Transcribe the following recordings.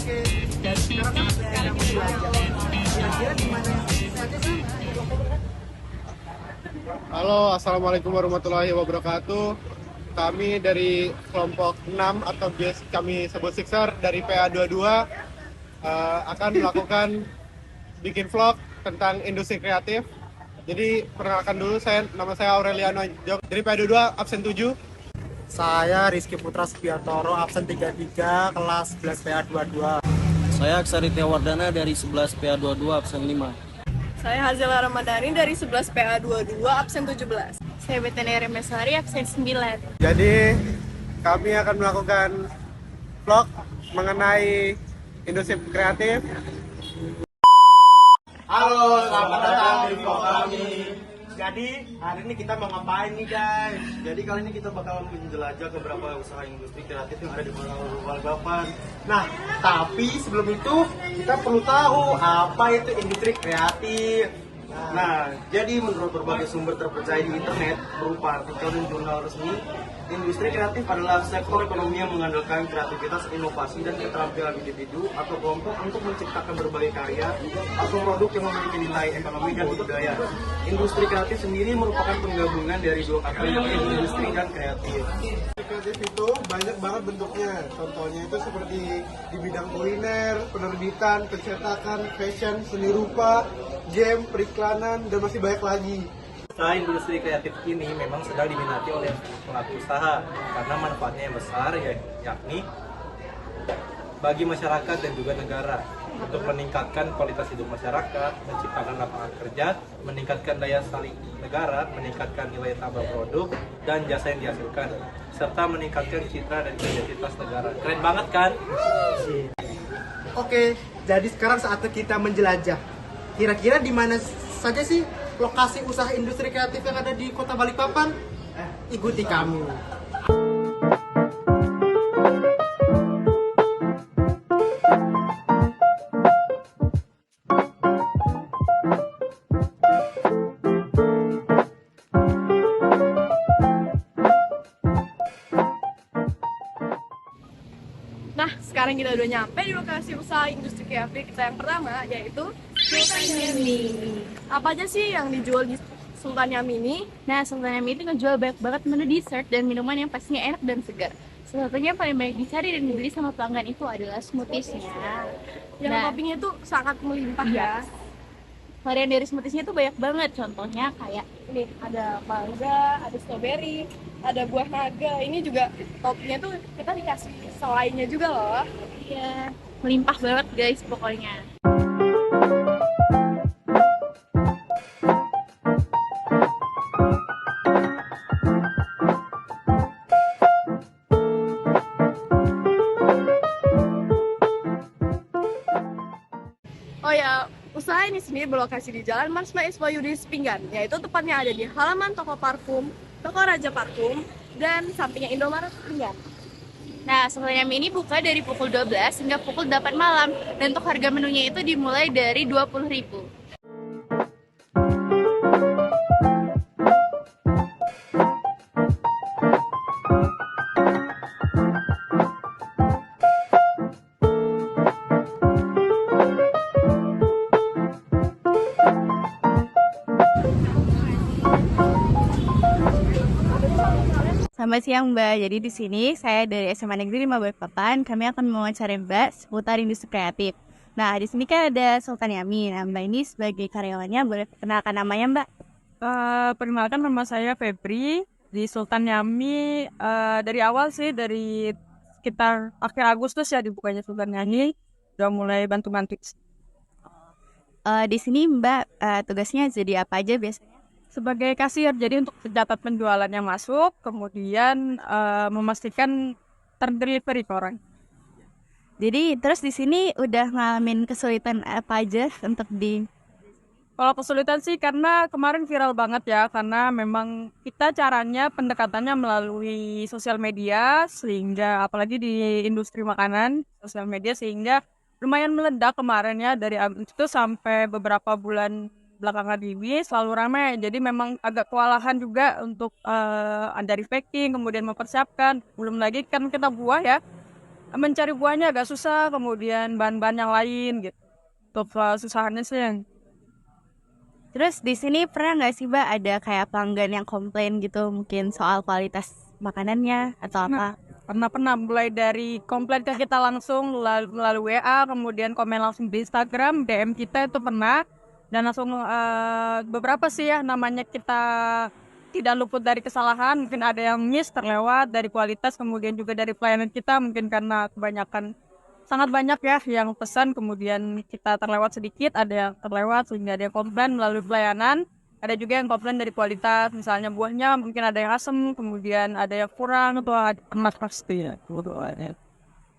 Oke, dan sekarang saatnya yang menjelajah. Kira-kira di mana saja sih? Halo, Assalamualaikum warahmatullahi wabarakatuh. Kami dari kelompok 6 atau biasa kami sebut Sixer dari PA22 akan melakukan bikin vlog tentang industri kreatif. Jadi perkenalkan dulu, nama saya Aureliano Jok dari PA22 absen 7. Saya Rizky Putra Subiantoro, absen 33, kelas 11 PA22. Saya Aksari Wardana dari 11 PA22 absen 5. Saya Hazela Ramadhani dari 11 PA22 absen 17. Saya Betania Remesari, absen 9. Jadi kami akan melakukan vlog mengenai industri kreatif. Halo, selamat datang di vlog kami. Jadi hari ini kita mau ngapain nih guys? Jadi kali ini kita bakal menjelajah ke beberapa usaha industri kreatif yang ada di Balikpapan. Nah, tapi sebelum itu kita perlu tahu apa itu industri kreatif. Nah, jadi menurut berbagai sumber terpercaya di internet berupa artikel dan jurnal resmi, industri kreatif adalah sektor ekonomi yang mengandalkan kreativitas, inovasi, dan keterampilan individu atau kelompok untuk menciptakan berbagai karya atau produk yang memiliki nilai ekonomi dan budaya. Industri kreatif sendiri merupakan penggabungan dari dua kata yaitu industri dan kreatif. Kreatif itu banyak banget bentuknya. Contohnya itu seperti di bidang kuliner, penerbitan, pencetakan, fashion, seni rupa, game, periklanan, dan masih banyak lagi. Usaha industri kreatif ini memang sedang diminati oleh pelaku usaha karena manfaatnya yang besar, yakni bagi masyarakat dan juga negara untuk meningkatkan kualitas hidup masyarakat, menciptakan lapangan kerja, meningkatkan daya saing negara, meningkatkan nilai tambah produk dan jasa yang dihasilkan, serta meningkatkan citra dan identitas negara. Keren banget kan? Oke, jadi sekarang saatnya kita menjelajah. Kira-kira di mana saja sih lokasi usaha industri kreatif yang ada di Kota Balikpapan? Ikuti kami. Nah, sekarang kita udah nyampe di lokasi usaha industri kreatif kita yang pertama, yaitu Sultan Yami. Apa aja sih yang dijual di Sultan Yami ini? Nah, Sultan Yami itu ngejual banyak banget menu dessert dan minuman yang pastinya enak dan segar. Salah satunya yang paling banyak dicari dan dibeli sama pelanggan itu adalah smoothiesnya. Yang Nah, toppingnya itu sangat melimpah ya. varian dari smoothiesnya itu banyak banget. Contohnya kayak Nih, ada mangga, ada strawberry, ada buah naga. Ini juga toppingnya tuh kita dikasih selainya juga loh. ya melimpah banget guys pokoknya. Oh ya, usaha ini sendiri berlokasi di Jalan Mars Maes Wahyudi Pinggan, yaitu tepatnya ada di halaman toko parfum, toko Raja Parfum, dan sampingnya Indomaret Pinggan. Nah, Sultan Yami ini buka dari pukul 12 hingga pukul 8 malam. Dan untuk harga menunya itu dimulai dari 20.000. Selamat siang Mbak, jadi di sini saya dari SMA Negeri 5 Balikpapan, kami akan mewawancarai Mbak seputar industri kreatif. Nah, di sini kan ada Sultan Yami. Nah, Mbak ini sebagai karyawannya boleh perkenalkan namanya Mbak? Perkenalkan, nama saya Febri di Sultan Yami. Dari awal sih, dari sekitar akhir Agustus ya dibukanya Sultan Yami, udah mulai bantu-bantu. Di sini Mbak tugasnya jadi apa aja biasanya? Sebagai kasir, jadi untuk mencatat penjualan yang masuk, kemudian memastikan terdelivery ke orang. Jadi terus di sini udah ngalamin kesulitan apa aja untuk di... Kalau kesulitan sih karena kemarin viral banget ya, karena memang kita caranya pendekatannya melalui sosial media, sehingga apalagi di industri makanan, sosial media, sehingga lumayan meledak kemarin ya, dari Agustus itu sampai beberapa bulan belakangan ini selalu ramai. Jadi memang agak kewalahan juga untuk dari packing, kemudian mempersiapkan, belum lagi kan kita buah ya. mencari buahnya agak susah, kemudian bahan-bahan yang lain gitu. Untuk susahannya sih yang Terus di sini pernah nggak sih Mbak ada kayak pelanggan yang komplain gitu mungkin soal kualitas makanannya atau apa? pernah mulai dari komplain ke kita langsung melalui WA, kemudian komen langsung di Instagram, DM kita itu pernah, dan langsung beberapa sih ya namanya kita tidak luput dari kesalahan, mungkin ada yang miss terlewat dari kualitas, kemudian juga dari pelayanan kita mungkin karena kebanyakan sangat banyak ya yang pesan, kemudian kita terlewat sedikit, ada yang terlewat sehingga ada yang komplain melalui pelayanan. Ada juga yang komplain dari kualitas, misalnya buahnya mungkin ada yang asam, kemudian ada yang kurang atau ada emas pasti ya.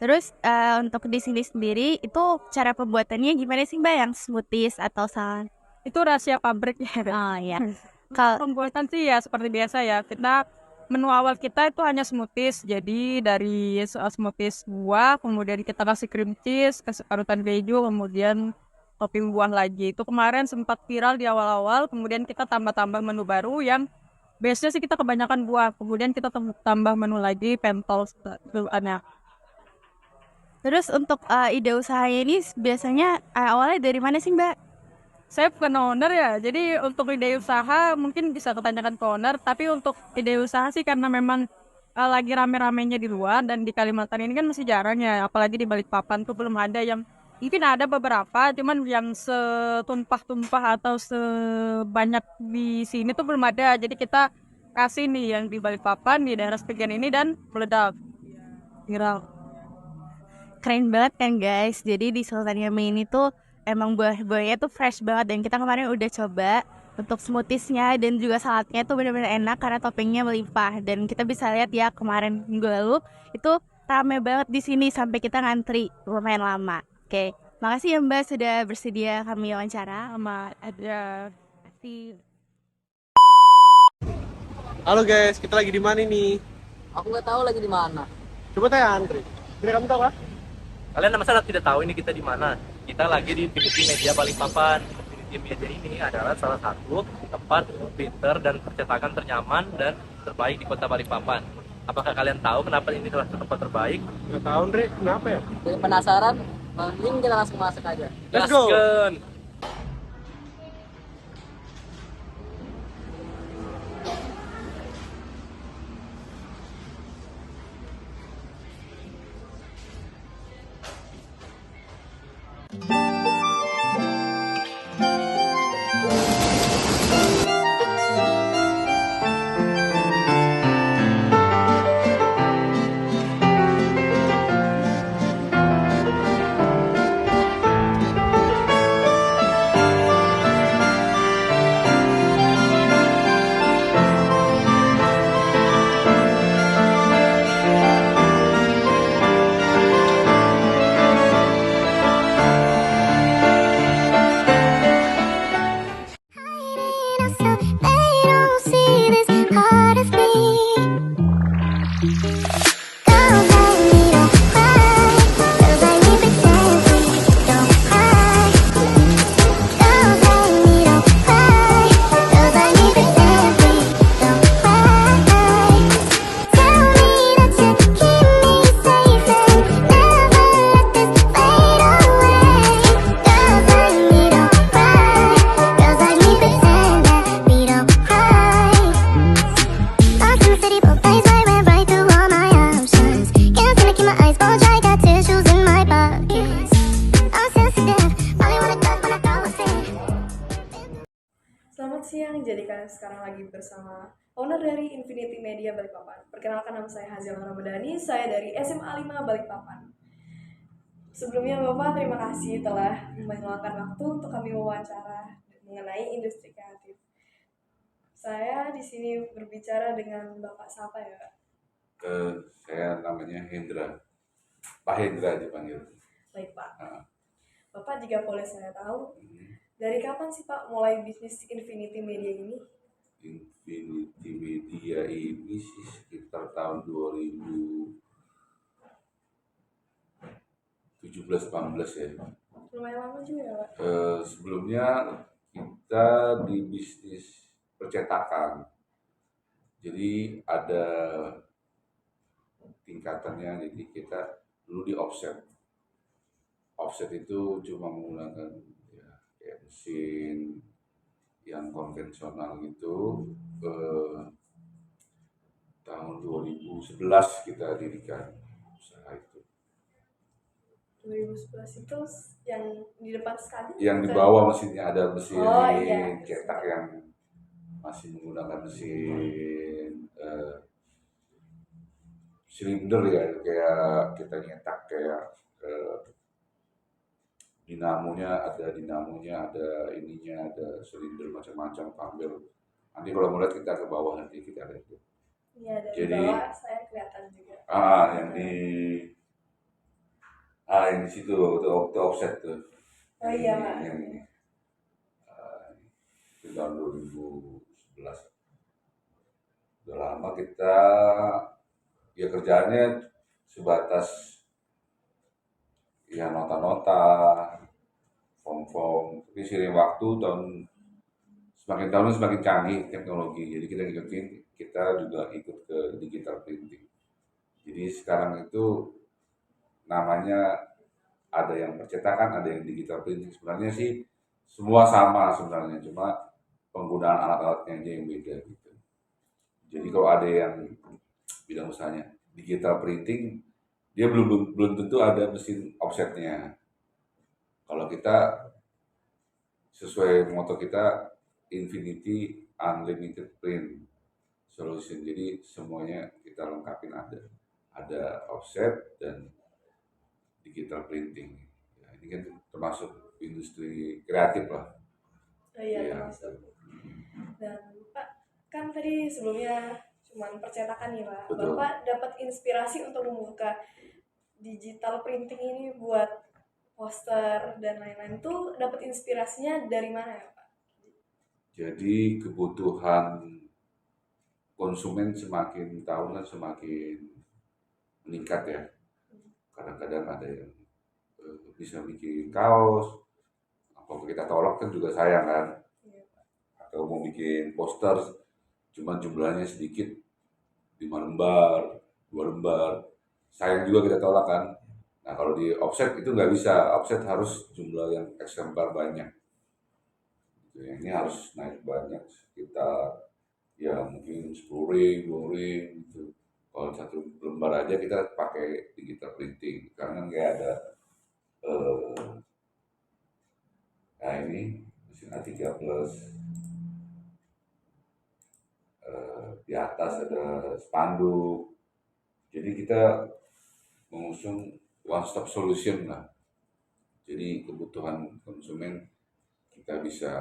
Terus untuk di sini sendiri itu cara pembuatannya gimana sih Mbak, yang smoothies atau salah? Itu rahasia pabrik ya. Oh ya. Kalau Pembuatan sih ya seperti biasa ya. Menu awal kita itu hanya smoothies. Jadi dari smoothies buah, kemudian kita kasih cream cheese, kasih parutan keju, kemudian topping buah lagi. Itu kemarin sempat viral di awal-awal, kemudian kita tambah-tambah menu baru yang biasanya sih kita kebanyakan buah, kemudian kita tambah menu lagi pentol itu aneh. terus untuk ide usahanya ini biasanya awalnya dari mana sih Mbak? Saya bukan owner ya, jadi untuk ide usaha mungkin bisa ketanyakan ke owner, tapi untuk ide usaha sih karena memang lagi rame-ramenya di luar dan di Kalimantan ini kan masih jarang ya, apalagi di Balikpapan tuh belum ada yang, mungkin ada beberapa, cuman yang setumpah-tumpah atau sebanyak di sini tuh belum ada, jadi kita kasih nih yang di Balikpapan, di daerah sebagian ini dan meledak, viral. Keren banget kan guys. Jadi di Sultan Yami ini tuh emang buah-buahnya tuh fresh banget, dan kita kemarin udah coba untuk smoothiesnya dan juga saladnya tuh benar-benar enak karena toppingnya melimpah, dan kita bisa lihat ya kemarin minggu lalu itu rame banget di sini sampai kita ngantri lumayan lama. Oke, makasih ya Mbak sudah bersedia kami wawancara. Sama ada Makasih. Halo guys, kita lagi di mana nih? Aku nggak tahu lagi di mana. Coba tanya Andri. Andri, kamu tahu kan? Kalian masa tidak tahu ini kita di mana? Kita lagi di Infinity Media Balikpapan. Infinity Media ini adalah salah satu tempat printer dan percetakan ternyaman dan terbaik di kota Balikpapan. Apakah kalian tahu kenapa ini adalah tempat terbaik? Nggak tahu Andri, kenapa ya? Jadi penasaran? Mending kita langsung masuk aja. Let's go. Gaskeun. Selamat siang, jadi kalian sekarang lagi bersama owner dari Infinity Media Balikpapan. Perkenalkan, nama saya Hazel Ramadhani, saya dari SMA 5 Balikpapan. Sebelumnya Bapak, terima kasih telah meluangkan waktu untuk kami wawancara mengenai industri kreatif. Saya di sini berbicara dengan Bapak siapa ya, Pak? Saya namanya Hendra, Pak Hendra dipanggil. Baik Pak. Ah. Bapak, jika boleh saya tahu, Hmm. dari kapan sih Pak mulai bisnis Infinity Media ini? Infinity Media ini sih sekitar tahun 2017-18 ya. Lumayan lama juga ya Pak. Sebelumnya kita di bisnis percetakan, jadi ada tingkatannya. Jadi kita dulu di offset. Offset itu cuma menggunakan ya, kayak mesin yang konvensional gitu. Tahun 2011 kita dirikan usaha itu. 2011 itu yang di depan sekali? Yang di bukan? bawah mesinnya ada mesin Oh, iya. cetak yang masih menggunakan mesin silinder ya, kayak kita nyetak kayak dinamonya, ada ininya, ada silinder macam-macam, tampil. Nanti kalau mau lihat kita ke bawah, nanti kita lihat. Iya, dari Jadi, bawah saya kelihatan juga. yang di situ itu offset tuh. Oh iya, Pak. Yang ini. Itu tahun 2011. Udah lama kita ya kerjaannya sebatas ya nota-nota, form-form. Tapi seiring waktu semakin tahun semakin canggih teknologi. Jadi kita juga ikut ke digital printing. Jadi sekarang itu namanya ada yang percetakan, ada yang digital printing. Sebenarnya sih semua sama sebenarnya, cuma penggunaan alat-alatnya aja yang beda gitu. Jadi kalau ada yang bidang usahanya digital printing, dia belum tentu ada mesin offsetnya. Kalau kita sesuai moto kita Infinity Unlimited Print Solution, jadi semuanya kita lengkapin, ada offset dan digital printing. Ya, ini kan termasuk industri kreatif lah. Oh iya, Ya. termasuk. Dan Pak, kan tadi sebelumnya cuman percetakan nih Pak. Betul. Bapak dapat inspirasi untuk membuka digital printing ini buat poster dan lain-lain, itu dapat inspirasinya dari mana ya Pak? Jadi kebutuhan konsumen semakin tahun kan semakin meningkat ya. Kadang-kadang ada yang bisa bikin kaos, kalau kita tolak kan juga sayang kan. Atau mau bikin poster, cuma jumlahnya sedikit, 5 lembar, 2 lembar, sayang juga kita tolak kan. Nah kalau di offset itu nggak bisa, offset harus jumlah yang eksemplar banyak. Ini harus naik banyak, sekitar ya mungkin 10 ring, 20 ring gitu. Kalau 1 lembar aja kita pakai digital printing, karena kan kayak ada nah ini mesin A3 plus, di atas ada spanduk. Jadi kita mengusung one stop solution lah. Jadi kebutuhan konsumen kita bisa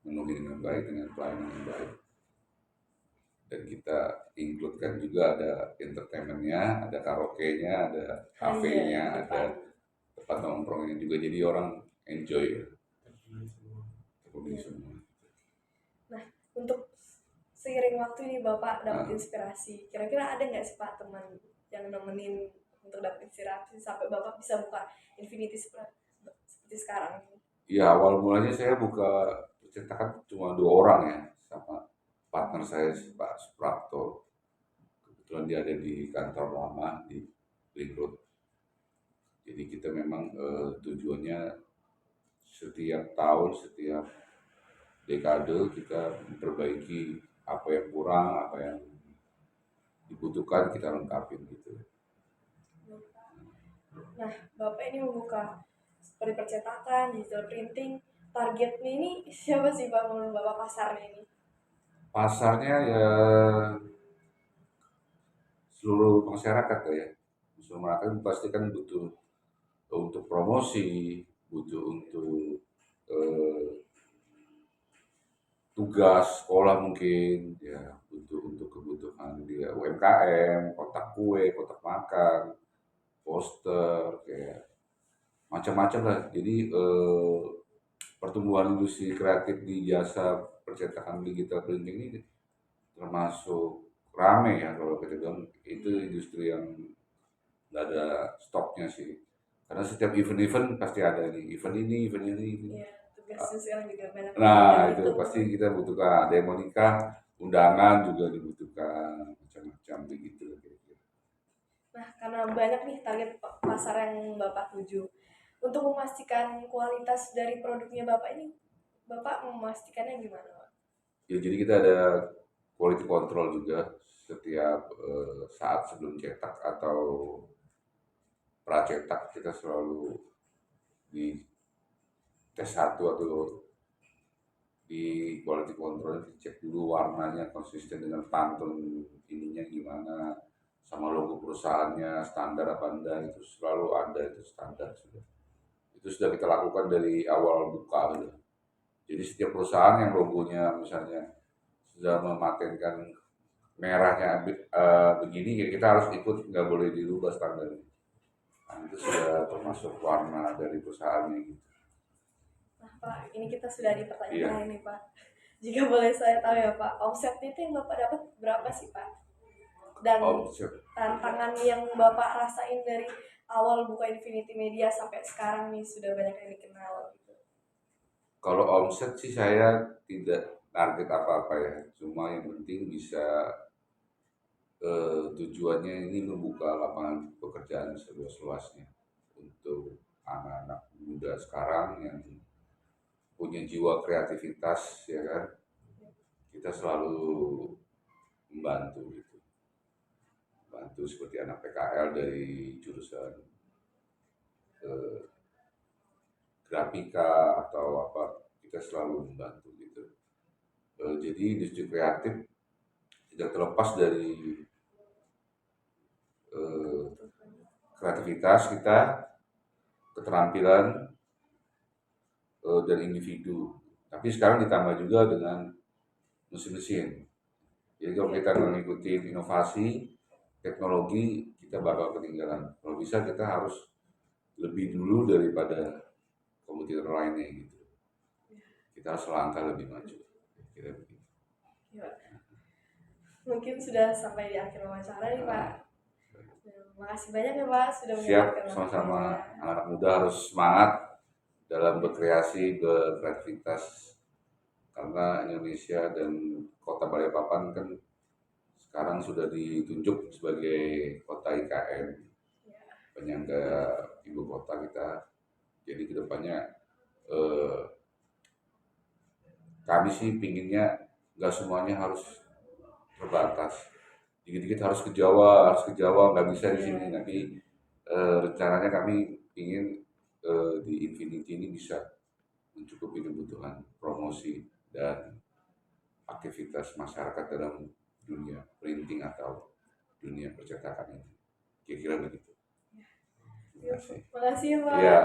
memenuhi dengan baik, dengan pelayanan yang baik. Dan kita include-kan juga ada entertainment-nya, ada karaoke-nya, ada cafe-nya, ada tempat nongkrongnya juga. Jadi orang enjoy ya. Semua. Nah, untuk seiring waktu ini Bapak dapat inspirasi, kira-kira ada nggak sih Pak teman yang nemenin untuk dapat inspirasi sampai Bapak bisa buka Infinity seperti sekarang? Ya awal mulanya saya buka percetakan cuma 2 orang ya, sama partner saya Pak Suprapto. Kebetulan dia ada di kantor lama di Link Road. Jadi kita memang tujuannya setiap tahun, setiap dekade kita memperbaiki apa yang kurang, apa yang dibutuhkan kita lengkapin gitu. Nah, Bapak ini membuka seperti percetakan, digital printing, targetnya ini siapa sih Pak menurut Bapak pasarnya ini? Pasarnya ya seluruh masyarakat ya. Seluruh masyarakat pasti kan butuh untuk promosi, butuh untuk tugas sekolah mungkin, ya butuh untuk kebutuhan dia UMKM, kotak kue, kotak makan, poster, kayak macam-macam lah. Jadi pertumbuhan industri kreatif di jasa percetakan digital printing ini termasuk rame ya, kalau kita bilang itu industri yang nggak ada stoknya sih. Karena setiap event pasti ada nih, event ini. Iya, tugasnya sekarang juga banyak. Nah itu pasti kita butuhkan, ada yang mau nikah, undangan juga dibutuhkan, macam-macam begitu. Nah, karena banyak nih target pasar yang Bapak tuju. Untuk memastikan kualitas dari produknya Bapak ini, Bapak memastikannya gimana, Pak? Ya, jadi kita ada quality control juga setiap saat sebelum cetak atau pracetak, kita selalu di tes satu atau di quality control dicek dulu warnanya konsisten dengan pantun ininya gimana, sama logo perusahaannya standar apa enggak, itu selalu ada, itu standar sudah. Itu sudah kita lakukan dari awal buka gitu. Jadi setiap perusahaan yang logonya misalnya sudah mematenkan merahnya begini, ya kita harus ikut, nggak boleh dirubah standarnya. Nah, itu sudah termasuk warna dari perusahaannya gitu. Nah, Pak, ini kita sudah di pertanyaan Iya. lain nih, Pak. Jika boleh saya tahu ya, Pak, omsetnya itu yang Bapak dapat berapa sih, Pak? Dan Omset. tantangan yang Bapak rasain dari awal buka Infinity Media sampai sekarang nih sudah banyak yang dikenal gitu. Kalau omset sih saya tidak target apa-apa ya, cuma yang penting bisa tujuannya ini membuka lapangan pekerjaan seluas-luasnya untuk anak-anak muda sekarang yang punya jiwa kreativitas, ya kan, kita selalu membantu gitu, bantu seperti anak PKL dari jurusan grafika atau apa, kita selalu membantu gitu. Jadi industri kreatif tidak terlepas dari kreativitas kita, keterampilan dan individu. Tapi sekarang ditambah juga dengan mesin-mesin. Jadi kalau kita mengikuti inovasi teknologi, kita bakal ketinggalan. Kalau bisa kita harus lebih dulu daripada komputer lainnya gitu. Kita harus selangkah lebih maju. Kira begitu. Ya. Mungkin sudah sampai di akhir wawancara nih, Pak. Terima kasih banyak ya, Pak, sudah Siap, menyempatkan sama-sama. waktunya. Anak muda harus semangat dalam berkreasi, berkreativitas, karena Indonesia dan Kota Balikpapan kan sekarang sudah ditunjuk sebagai kota IKN, penyangga ibu kota kita. Jadi kedepannya kami sih pinginnya nggak semuanya harus terbatas. Dikit-dikit harus ke Jawa, nggak bisa di sini. Nanti rencananya kami ingin di Infinity ini bisa mencukupi kebutuhan promosi dan aktivitas masyarakat dalam dunia printing atau dunia percetakan ini. Kira-kira begitu. Terima kasih. Terima kasih ya, Pak. Iya.